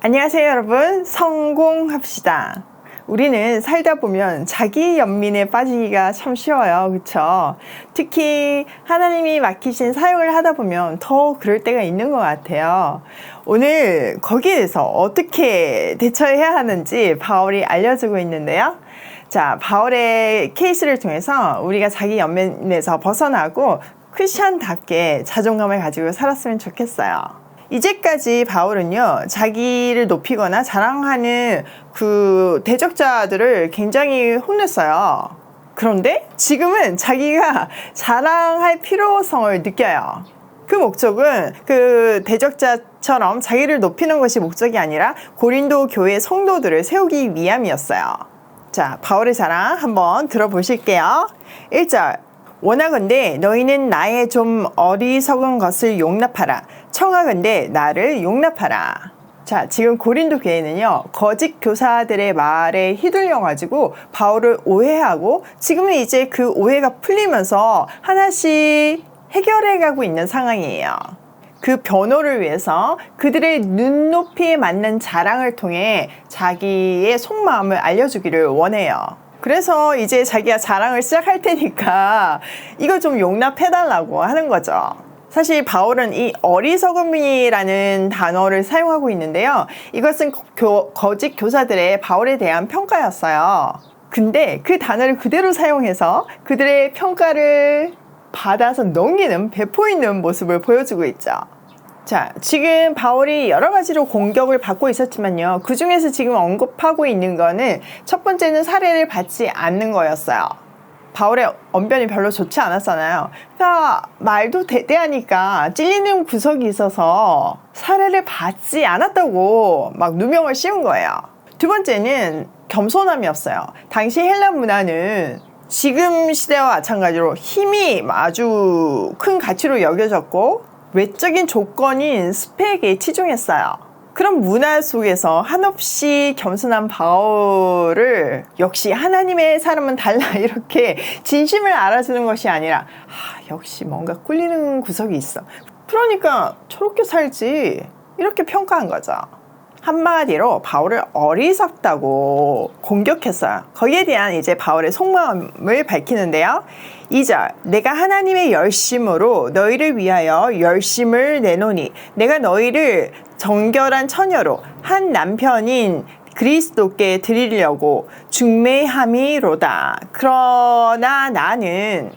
안녕하세요 여러분, 성공합시다. 우리는 살다 보면 자기 연민에 빠지기가 참 쉬워요, 그쵸? 특히 하나님이 맡기신 사역을 하다 보면 더 그럴 때가 있는 것 같아요. 오늘 거기에 대해서 어떻게 대처해야 하는지 바울이 알려주고 있는데요. 자, 바울의 케이스를 통해서 우리가 자기 연민에서 벗어나고 크리스천답게 자존감을 가지고 살았으면 좋겠어요. 이제까지 바울은요, 자기를 높이거나 자랑하는 그 대적자들을 굉장히 혼냈어요. 그런데 지금은 자기가 자랑할 필요성을 느껴요. 그 목적은 그 대적자처럼 자기를 높이는 것이 목적이 아니라 고린도 교회 성도들을 세우기 위함이었어요. 자, 바울의 자랑 한번 들어보실게요. 1절. 원하건대 너희는 나의 좀 어리석은 것을 용납하라. 청하건대 나를 용납하라. 자, 지금 고린도 교회는요, 거짓 교사들의 말에 휘둘려가지고 바울을 오해하고 지금은 이제 그 오해가 풀리면서 하나씩 해결해가고 있는 상황이에요. 그 변호를 위해서 그들의 눈높이에 맞는 자랑을 통해 자기의 속마음을 알려주기를 원해요. 그래서 이제 자기가 자랑을 시작할 테니까 이걸 좀 용납해달라고 하는 거죠. 사실 바울은 이 어리석음이라는 단어를 사용하고 있는데요. 이것은 거짓 교사들의 바울에 대한 평가였어요. 근데 그 단어를 그대로 사용해서 그들의 평가를 받아서 넘기는, 배포 있는 모습을 보여주고 있죠. 자, 지금 바울이 여러 가지로 공격을 받고 있었지만요. 그 중에서 지금 언급하고 있는 거는 첫 번째는 사례를 받지 않는 거였어요. 바울의 언변이 별로 좋지 않았잖아요. 그러니까 말도 대대하니까 찔리는 구석이 있어서 사례를 받지 않았다고 막 누명을 씌운 거예요. 두 번째는 겸손함이었어요. 당시 헬라 문화는 지금 시대와 마찬가지로 힘이 아주 큰 가치로 여겨졌고 외적인 조건인 스펙에 치중했어요. 그런 문화 속에서 한없이 겸손한 바울을 역시 하나님의 사람은 달라 이렇게 진심을 알아주는 것이 아니라 역시 뭔가 꿀리는 구석이 있어. 그러니까 저렇게 살지 이렇게 평가한 거죠. 한마디로 바울을 어리석다고 공격했어요. 거기에 대한 이제 바울의 속마음을 밝히는데요. 2절. 내가 하나님의 열심으로 너희를 위하여 열심을 내노니 내가 너희를 정결한 처녀로 한 남편인 그리스도께 드리려고 중매함이로다. 그러나 나는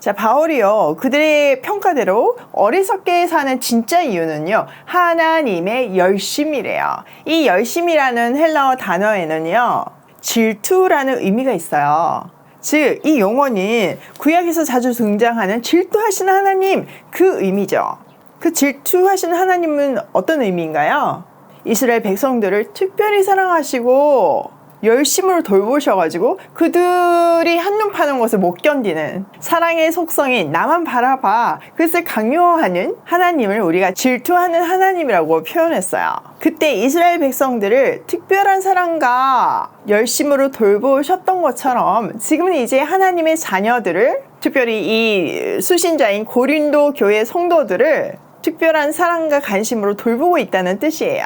자, 바울이요, 그들의 평가대로 어리석게 사는 진짜 이유는요, 하나님의 열심이래요. 이 열심이라는 헬라어 단어에는요, 질투라는 의미가 있어요. 즉, 이 용어는 구약에서 자주 등장하는 질투하시는 하나님, 그 의미죠. 그 질투하시는 하나님은 어떤 의미인가요? 이스라엘 백성들을 특별히 사랑하시고 열심으로 돌보셔가지고 그들이 한눈 파는 것을 못 견디는 사랑의 속성인 나만 바라봐 그것을 강요하는 하나님을 우리가 질투하는 하나님이라고 표현했어요. 그때 이스라엘 백성들을 특별한 사랑과 열심으로 돌보셨던 것처럼 지금은 이제 하나님의 자녀들을 특별히 이 수신자인 고린도 교회 성도들을 특별한 사랑과 관심으로 돌보고 있다는 뜻이에요.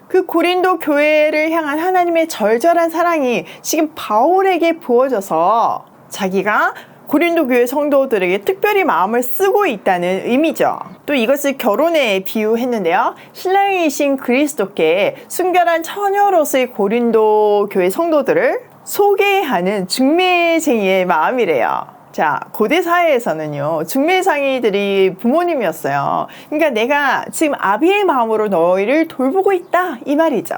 그 고린도 교회를 향한 하나님의 절절한 사랑이 지금 바울에게 부어져서 자기가 고린도 교회 성도들에게 특별히 마음을 쓰고 있다는 의미죠. 또 이것을 결혼에 비유했는데요. 신랑이신 그리스도께 순결한 처녀로서의 고린도 교회 성도들을 소개하는 중매쟁이의 마음이래요. 자, 고대 사회에서는요, 중매상이들이 부모님이었어요. 그러니까 내가 지금 아비의 마음으로 너희를 돌보고 있다, 이 말이죠.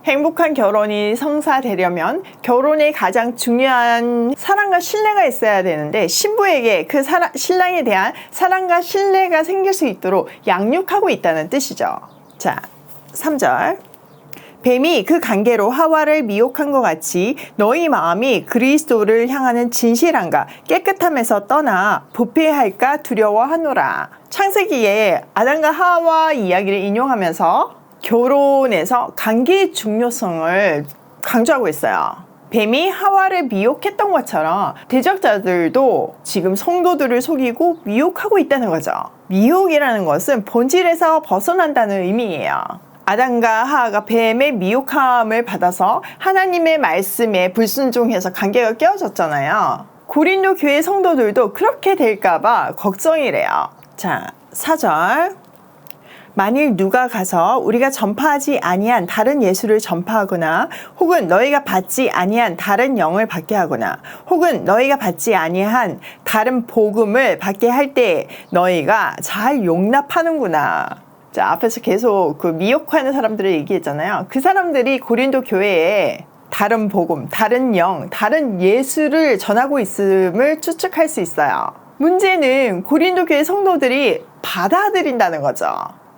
행복한 결혼이 성사되려면 결혼에 가장 중요한 사랑과 신뢰가 있어야 되는데 신부에게 그 신랑에 대한 사랑과 신뢰가 생길 수 있도록 양육하고 있다는 뜻이죠. 자, 3절. 뱀이 그 관계로 하와를 미혹한 것 같이 너희 마음이 그리스도를 향하는 진실함과 깨끗함에서 떠나 부패할까 두려워하노라. 창세기에 아담과 하와 이야기를 인용하면서 결혼에서 관계의 중요성을 강조하고 있어요. 뱀이 하와를 미혹했던 것처럼 대적자들도 지금 성도들을 속이고 미혹하고 있다는 거죠. 미혹이라는 것은 본질에서 벗어난다는 의미예요. 아담과 하하가 뱀의 미혹함을 받아서 하나님의 말씀에 불순종해서 관계가 깨어졌잖아요. 고린도 교회 성도들도 그렇게 될까봐 걱정이래요. 자, 4절. 만일 누가 가서 우리가 전파하지 아니한 다른 예수를 전파하거나 혹은 너희가 받지 아니한 다른 영을 받게 하거나 혹은 너희가 받지 아니한 다른 복음을 받게 할 때 너희가 잘 용납하는구나. 자, 앞에서 계속 그 미혹하는 사람들을 얘기했잖아요. 그 사람들이 고린도 교회에 다른 복음, 다른 영, 다른 예수를 전하고 있음을 추측할 수 있어요. 문제는 고린도 교회 성도들이 받아들인다는 거죠.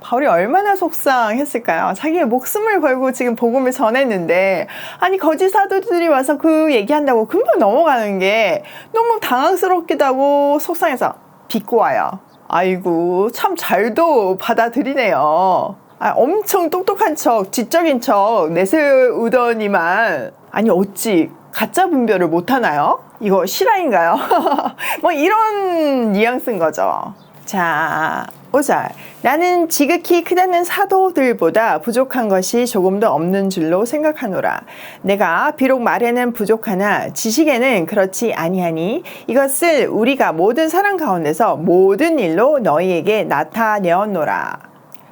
바울이 얼마나 속상했을까요? 자기의 목숨을 걸고 지금 복음을 전했는데 아니 거짓 사도들이 와서 그 얘기한다고 금방 넘어가는 게 너무 당황스럽기도 하고 속상해서 비꼬아요. 아이고 참 잘도 받아들이네요. 엄청 똑똑한 척, 지적인 척 내세우더니만 아니 어찌 가짜 분별을 못하나요? 이거 실화인가요? 뭐 이런 뉘앙스인 거죠. 자, 5절. 나는 지극히 크다는 사도들보다 부족한 것이 조금도 없는 줄로 생각하노라. 내가 비록 말에는 부족하나 지식에는 그렇지 아니하니 이것을 우리가 모든 사람 가운데서 모든 일로 너희에게 나타내었노라.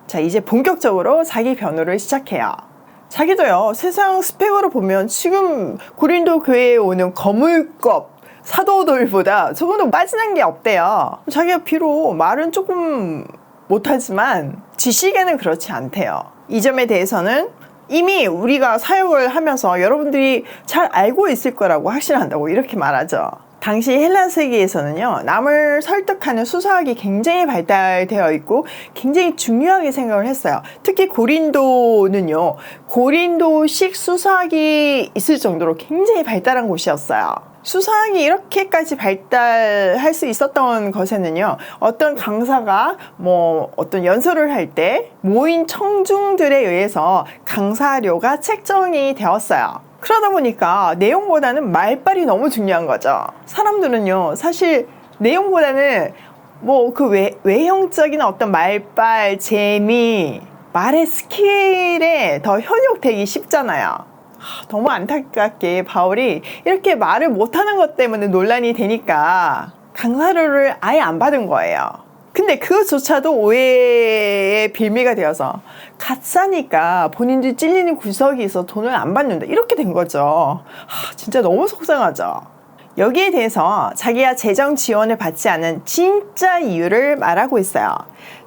자, 이제 본격적으로 자기 변호를 시작해요. 자기도요, 세상 스펙으로 보면 지금 고린도 교회에 오는 거물급 사도들보다 조금도 빠지는 게 없대요. 자기가 비록 말은 조금 못하지만 지식에는 그렇지 않대요. 이 점에 대해서는 이미 우리가 사역을 하면서 여러분들이 잘 알고 있을 거라고 확신한다고 이렇게 말하죠. 당시 헬라 세계에서는요, 남을 설득하는 수사학이 굉장히 발달되어 있고 굉장히 중요하게 생각을 했어요. 특히 고린도는요, 고린도식 수사학이 있을 정도로 굉장히 발달한 곳이었어요. 수사학이 이렇게까지 발달할 수 있었던 것에는요, 어떤 강사가 어떤 연설을 할 때 모인 청중들에 의해서 강사료가 책정이 되었어요. 그러다 보니까 내용보다는 말빨이 너무 중요한 거죠. 사람들은요, 사실 내용보다는 그 외형적인 어떤 말빨, 재미, 말의 스킬에 더 현혹되기 쉽잖아요. 너무 안타깝게 바울이 이렇게 말을 못하는 것 때문에 논란이 되니까 강사료를 아예 안 받은 거예요. 근데 그것조차도 오해의 빌미가 되어서 가짜니까 본인들이 찔리는 구석이 있어 돈을 안 받는다 이렇게 된 거죠. 진짜 너무 속상하죠. 여기에 대해서 자기가 재정 지원을 받지 않은 진짜 이유를 말하고 있어요.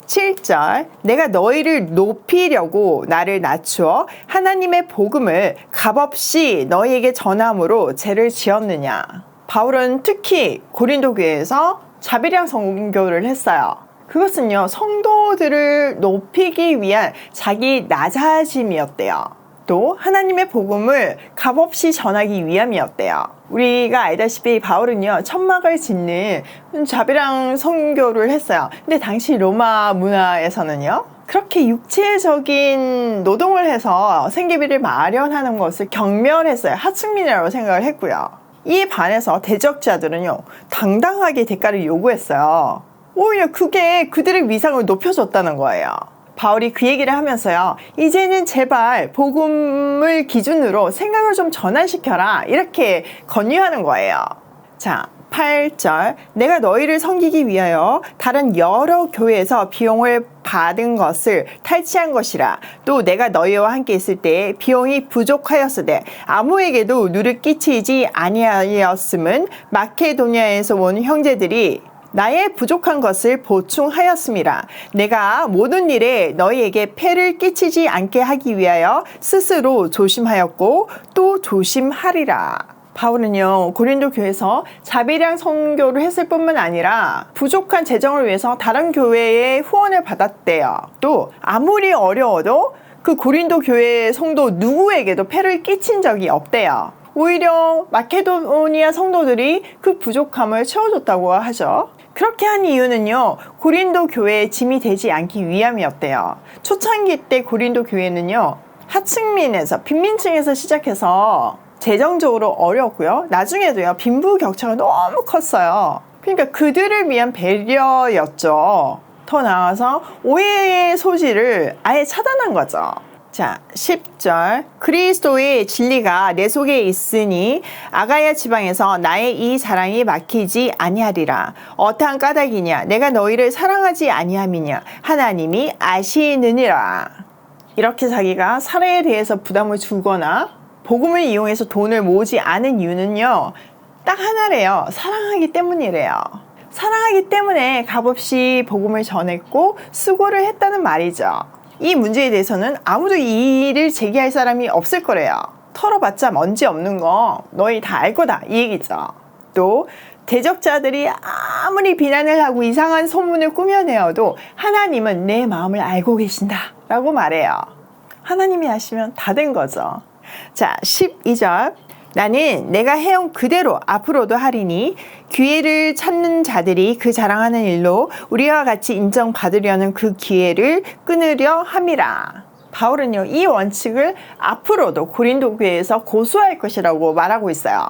7절. 내가 너희를 높이려고 나를 낮추어 하나님의 복음을 값없이 너희에게 전함으로 죄를 지었느냐. 바울은 특히 고린도 교회에서 자비량 선교를 했어요. 그것은요, 성도들을 높이기 위한 자기 낮아짐이었대요. 또 하나님의 복음을 값없이 전하기 위함이었대요. 우리가 알다시피 바울은요, 천막을 짓는 자비랑 선교를 했어요. 근데 당시 로마 문화에서는요, 그렇게 육체적인 노동을 해서 생계비를 마련하는 것을 경멸했어요. 하층민이라고 생각을 했고요. 이에 반해서 대적자들은요, 당당하게 대가를 요구했어요. 오히려 그게 그들의 위상을 높여줬다는 거예요. 바울이 그 얘기를 하면서요, 이제는 제발 복음을 기준으로 생각을 좀 전환시켜라 이렇게 권유하는 거예요. 자, 8절. 내가 너희를 섬기기 위하여 다른 여러 교회에서 비용을 받은 것을 탈취한 것이라. 또 내가 너희와 함께 있을 때 비용이 부족하였으되 아무에게도 누를 끼치지 아니하였음은 마케도니아에서 온 형제들이 나의 부족한 것을 보충하였음이라. 내가 모든 일에 너희에게 폐를 끼치지 않게 하기 위하여 스스로 조심하였고 또 조심하리라. 바울은요, 고린도 교회에서 자비량 선교를 했을 뿐만 아니라 부족한 재정을 위해서 다른 교회의 후원을 받았대요. 또 아무리 어려워도 그 고린도 교회 성도 누구에게도 폐를 끼친 적이 없대요. 오히려 마케도니아 성도들이 그 부족함을 채워줬다고 하죠. 그렇게 한 이유는요, 고린도 교회에 짐이 되지 않기 위함이었대요. 초창기 때 고린도 교회는요, 하층민에서 빈민층에서 시작해서 재정적으로 어려웠고요. 나중에도요, 빈부격차가 너무 컸어요. 그러니까 그들을 위한 배려였죠. 더 나아가서 오해의 소지를 아예 차단한 거죠. 자, 10절. 그리스도의 진리가 내 속에 있으니 아가야 지방에서 나의 이 자랑이 막히지 아니하리라. 어떠한 까닭이냐? 내가 너희를 사랑하지 아니함이냐? 하나님이 아시느니라. 이렇게 자기가 사례에 대해서 부담을 주거나 복음을 이용해서 돈을 모으지 않은 이유는요, 딱 하나래요. 사랑하기 때문이래요. 사랑하기 때문에 값없이 복음을 전했고 수고를 했다는 말이죠. 이 문제에 대해서는 아무도 이의를 제기할 사람이 없을 거래요. 털어봤자 먼지 없는 거 너희 다 알 거다 이 얘기죠. 또 대적자들이 아무리 비난을 하고 이상한 소문을 꾸며내어도 하나님은 내 마음을 알고 계신다 라고 말해요. 하나님이 아시면 다 된 거죠. 자, 12절. 나는 내가 해온 그대로 앞으로도 하리니 기회를 찾는 자들이 그 자랑하는 일로 우리와 같이 인정받으려는 그 기회를 끊으려 함이라. 바울은요, 이 원칙을 앞으로도 고린도 교회에서 고수할 것이라고 말하고 있어요.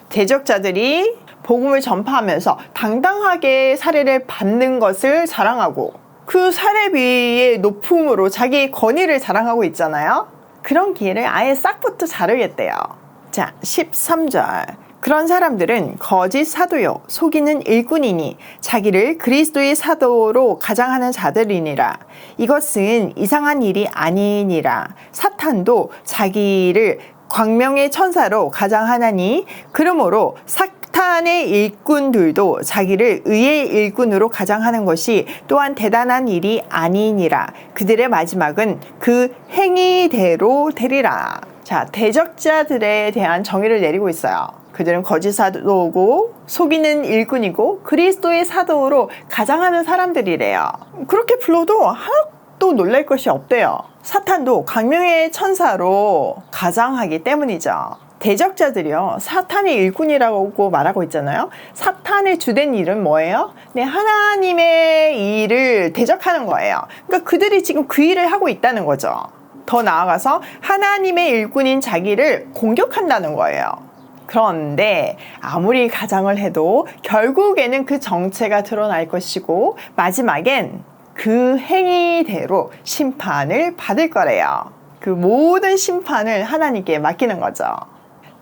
대적자들이 복음을 전파하면서 당당하게 사례를 받는 것을 자랑하고 그 사례비의 높음으로 자기의 권위를 자랑하고 있잖아요. 그런 기회를 아예 싹부터 자르겠대요. 자, 13절. 그런 사람들은 거짓 사도요 속이는 일꾼이니 자기를 그리스도의 사도로 가장하는 자들이니라. 이것은 이상한 일이 아니니라. 사탄도 자기를 광명의 천사로 가장하나니 그러므로 사탄의 일꾼들도 자기를 의의 일꾼으로 가장하는 것이 또한 대단한 일이 아니니라. 그들의 마지막은 그 행위대로 되리라. 자, 대적자들에 대한 정의를 내리고 있어요. 그들은 거짓 사도고 속이는 일꾼이고 그리스도의 사도로 가장하는 사람들이래요. 그렇게 불러도 하나도 놀랄 것이 없대요. 사탄도 광명의 천사로 가장하기 때문이죠. 대적자들이요, 사탄의 일꾼이라고 말하고 있잖아요. 사탄의 주된 일은 뭐예요? 네, 하나님의 일을 대적하는 거예요. 그러니까 그들이 지금 그 일을 하고 있다는 거죠. 더 나아가서 하나님의 일꾼인 자기를 공격한다는 거예요. 그런데 아무리 가장을 해도 결국에는 그 정체가 드러날 것이고 마지막엔 그 행위대로 심판을 받을 거래요. 그 모든 심판을 하나님께 맡기는 거죠.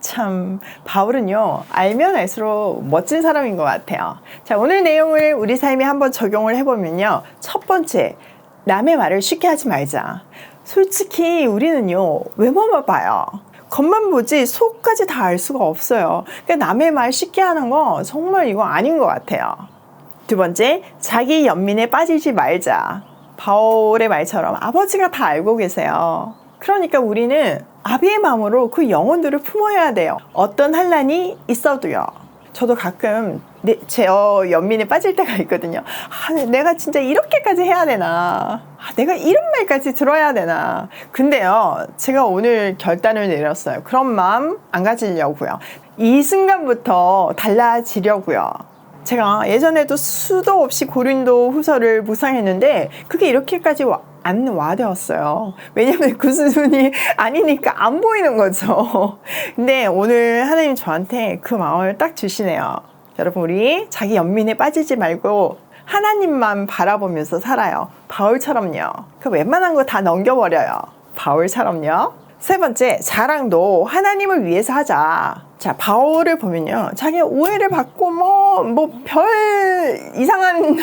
참, 바울은요, 알면 알수록 멋진 사람인 것 같아요. 자, 오늘 내용을 우리 삶에 한번 적용을 해보면요. 첫 번째, 남의 말을 쉽게 하지 말자. 솔직히 우리는요, 외모만 봐요. 겉만 보지 속까지 다 알 수가 없어요. 그러니까 남의 말 쉽게 하는 거 정말 이거 아닌 것 같아요. 두 번째, 자기 연민에 빠지지 말자. 바울의 말처럼 아버지가 다 알고 계세요. 그러니까 우리는 아비의 마음으로 그 영혼들을 품어야 돼요. 어떤 환난이 있어도요. 저도 가끔 제 연민에 빠질 때가 있거든요. 내가 진짜 이렇게까지 해야 되나? 내가 이런 말까지 들어야 되나? 근데요, 제가 오늘 결단을 내렸어요. 그런 마음 안 가지려고요. 이 순간부터 달라지려고요. 제가 예전에도 수도 없이 고린도 후서를 묵상했는데 그게 이렇게까지 안 와닿았어요. 왜냐면 그 수준이 아니니까 안 보이는 거죠. 근데 오늘 하나님 저한테 그 마음을 딱 주시네요. 여러분, 우리 자기 연민에 빠지지 말고 하나님만 바라보면서 살아요. 바울처럼요. 그 웬만한 거 다 넘겨버려요. 바울처럼요. 세 번째, 자랑도 하나님을 위해서 하자. 자, 바울을 보면요, 자기 오해를 받고 별 이상한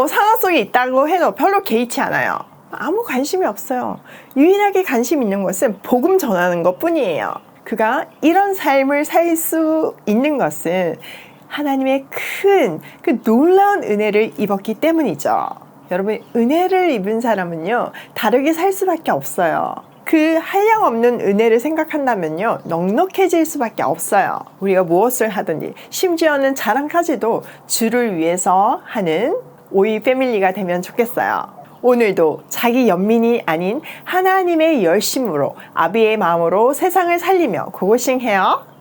상황 속에 있다고 해도 별로 개의치 않아요. 아무 관심이 없어요. 유일하게 관심 있는 것은 복음 전하는 것 뿐이에요. 그가 이런 삶을 살 수 있는 것은 하나님의 큰 그 놀라운 은혜를 입었기 때문이죠. 여러분, 은혜를 입은 사람은요, 다르게 살 수밖에 없어요. 그 한량없는 은혜를 생각한다면요, 넉넉해질 수밖에 없어요. 우리가 무엇을 하든지, 심지어는 자랑까지도 주를 위해서 하는 오이 패밀리가 되면 좋겠어요. 오늘도 자기 연민이 아닌 하나님의 열심으로 아비의 마음으로 세상을 살리며 고고싱해요.